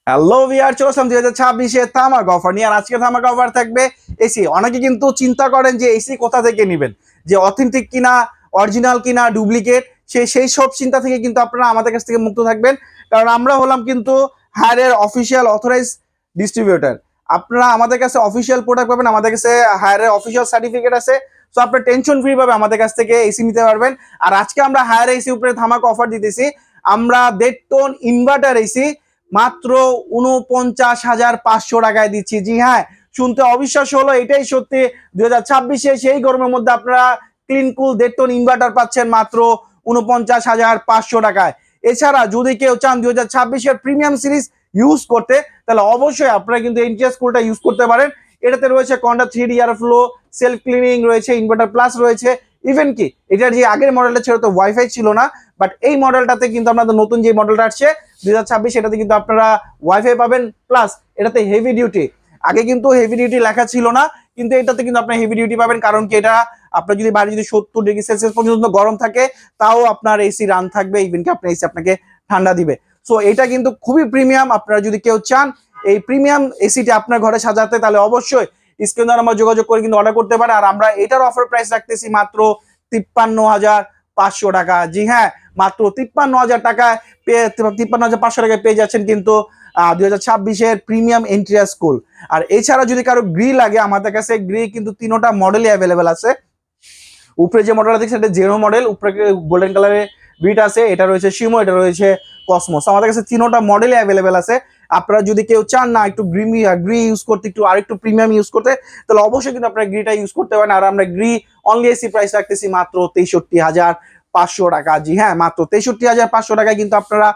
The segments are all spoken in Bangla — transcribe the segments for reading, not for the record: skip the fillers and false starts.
হ্যালো ভিয়ার, চলে আসলাম 2026-এ তামাক অফার নিয়ে। আর আজকে তামাক অফার থাকবে এসি। অনেকে কিন্তু চিন্তা করেন যে এসি কোথা থেকে নেবেন, যে অথেন্টিক কিনা, অরিজিনাল কিনা, ডুপ্লিকেট, সেই সব চিন্তা থেকে কিন্তু আপনারা আমাদের কাছ থেকে মুক্ত থাকবেন। কারণ আমরা হলাম কিন্তু হায়ারের অফিসিয়াল অথরাইজ ডিস্ট্রিবিউটর। আপনারা আমাদের কাছে অফিসিয়াল প্রোডাক্ট পাবেন, আমাদের কাছে হায়ারের অফিসিয়াল সার্টিফিকেট আছে। তো আপনার টেনশন ফ্রি ভাবে আমাদের কাছ থেকে এসি নিতে পারবেন। আর আজকে আমরা হায়ার এসি উপরে ধামাক অফার দিতেছি। আমরা 1.5 টন ইনভার্টার এসি মাত্র 49,500 টাকায় দিচ্ছি। জি হ্যাঁ, শুনতে অবিশ্বাস হলো, এটাই সত্যি। 2026-এ সেই গরমের মধ্যে আপনারা ক্লিন কুল 1.5 টন ইনভার্টার পাচ্ছেন মাত্র 49,500 টাকায়। এছাড়া যদি কেউ চান 2026-এর প্রিমিয়াম সিরিজ ইউজ করতে, তাহলে অবশ্যই আপনারা কিন্তু এনটিএস কুলটা ইউজ করতে পারেন। এটাতে রয়েছে Konda 3D air flow, self cleaning রয়েছে, ইনভার্টার প্লাস রয়েছে। ইভেন কি এটার যে আগের মডেলটা ছিল তো ওয়াইফাই ছিল না, বাট এই মডেলটাতে কিন্তু আপনাদের নতুন যে মডেলটা আসছে 2026, এটাতে কিন্তু আপনারা ওয়াইফাই পাবেন, প্লাস এটাতে হেভি ডিউটি। আগে কিন্তু হেভি ডিউটি লেখা ছিল না, কিন্তু এটাতে কিন্তু আপনি হেভি ডিউটি পাবেন। কারণ কি এটা আপনার যদি বাড়ি যদি 70 ডিগ্রি সেলসিয়াস পর্যন্ত গরম থাকে, তাও আপনার এসি রান থাকবে। ইভেন কি আপনার এসি আপনাকে ঠান্ডা দিবে। সো এটা কিন্তু খুবই প্রিমিয়াম। আপনারা যদি কেউ চান এই প্রিমিয়াম এসিটা আপনার ঘরে সাজাতে, তাহলে অবশ্যই স্ক্রিন দ্বারা আমরা যোগাযোগ করে কিন্তু অর্ডার করতে পারে। আর আমরা এটার অফার প্রাইস রাখতেছি মাত্র 53,500 টাকা। জি হ্যাঁ, মাত্র 53,000 টাকায় 53,500 টাকায় পেয়ে যাচ্ছেন কিন্তু 2026-এর প্রিমিয়াম এন্ট্রিয়া স্কুল। আর এছাড়া যদি কারো গ্রি লাগে, আমাদের কাছে গ্রি কিন্তু তিনোটা মডেলই অ্যাভেলেবেল আছে। উপরে যে মডেলটা দেখছেন এটা জেনো মডেল, উপরে গোল্ডেন কালারের বিট আছে, এটা রয়েছে শিমো, এটা রয়েছে কসমোস। আমাদের কাছে তিনোটা মডেলই অ্যাভেলেবেল আছে। আপনারা যদি কেউ চান না একটু গ্রি ইউজ করতে, একটু আরেকটু প্রিমিয়াম ইউজ করতে, তাহলে অবশ্যই কিন্তু আপনারা গ্রিটা ইউজ করতে পারেন। আর আমরা গ্রি অনলি এসি প্রাইস রাখতেছি মাত্র 63,500 টাকা। জি হ্যাঁ, মাত্র 63,500 টাকায় কিন্তু আপনারা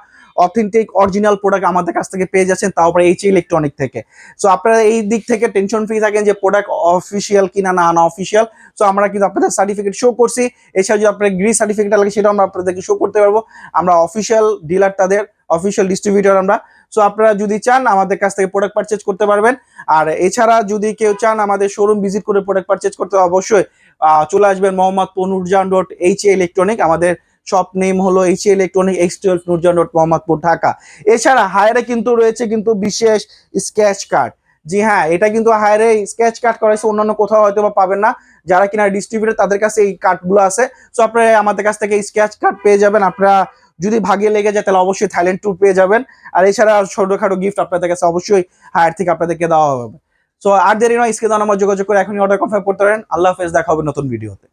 অথেন্টিক অরিজিনাল প্রোডাক্ট আমাদের কাছ থেকে পেয়ে যাচ্ছেন, তাও আবার এইচ ইলেকট্রনিক থেকে। সো আপনারা এই দিক থেকে টেনশন ফ্রি থাকেন যে প্রোডাক্ট অফিসিয়াল কিনা না না অফিসিয়াল। সো আমরা কিন্তু আপনাদের সার্টিফিকেট শো করছি। এছাড়া যদি আপনার গ্রি সার্টিফিকেট লাগে, সেটাও আমরা আপনাদেরকে শো করতে পারবো। আমরা অফিসিয়াল ডিলার, তাদের অফিসিয়াল ডিস্ট্রিবিউটর আমরা। সো আপনারা যদি চান আমাদের কাছ থেকে প্রোডাক্ট পারচেজ করতে পারবেন। আর এছাড়া যদি কেউ চান আমাদের শোরুম ভিজিট করে প্রোডাক্ট পারচেজ করতে, অবশ্যই চলে আসবেন Mohammadpur Nurjahan road, H electronic. আমাদের শপ নেম হলো H electronic, X12 Nurjahan road, Mohammadpur, Dhaka. এছাড়া হায়ারে কিন্তু রয়েছে কিন্তু বিশেষ স্ক্র্যাচ কার্ড। জি হ্যাঁ, এটা কিন্তু হায়ারে স্ক্র্যাচ কার্ড করাইছে, অন্যান্য কোথাও হয়তো বা পাবেন না। যারা কিনা ডিস্ট্রিবিউটর তাদের কাছে এই কার্ডগুলো আছে। সো আপনারা আমাদের কাছ থেকে স্ক্র্যাচ কার্ড পেয়ে যাবেন। আপনারা যদি ভাগে লেগে যায়, তাহলে অবশ্যই থাইল্যান্ড ট্যুর পেয়ে যাবেন। আর এছাড়া ছোটখাটো গিফট আপনাদের কাছে অবশ্যই হায়ার থেকে আপনাদেরকে দেওয়া হবে। সো আর দেরি নয়, স্ক্রিনে আমার যোগাযোগ করে এখনই অর্ডার কনফার্ম করতে পারেন। আল্লাহ হাফেজ, দেখা হবে নতুন ভিডিওতে।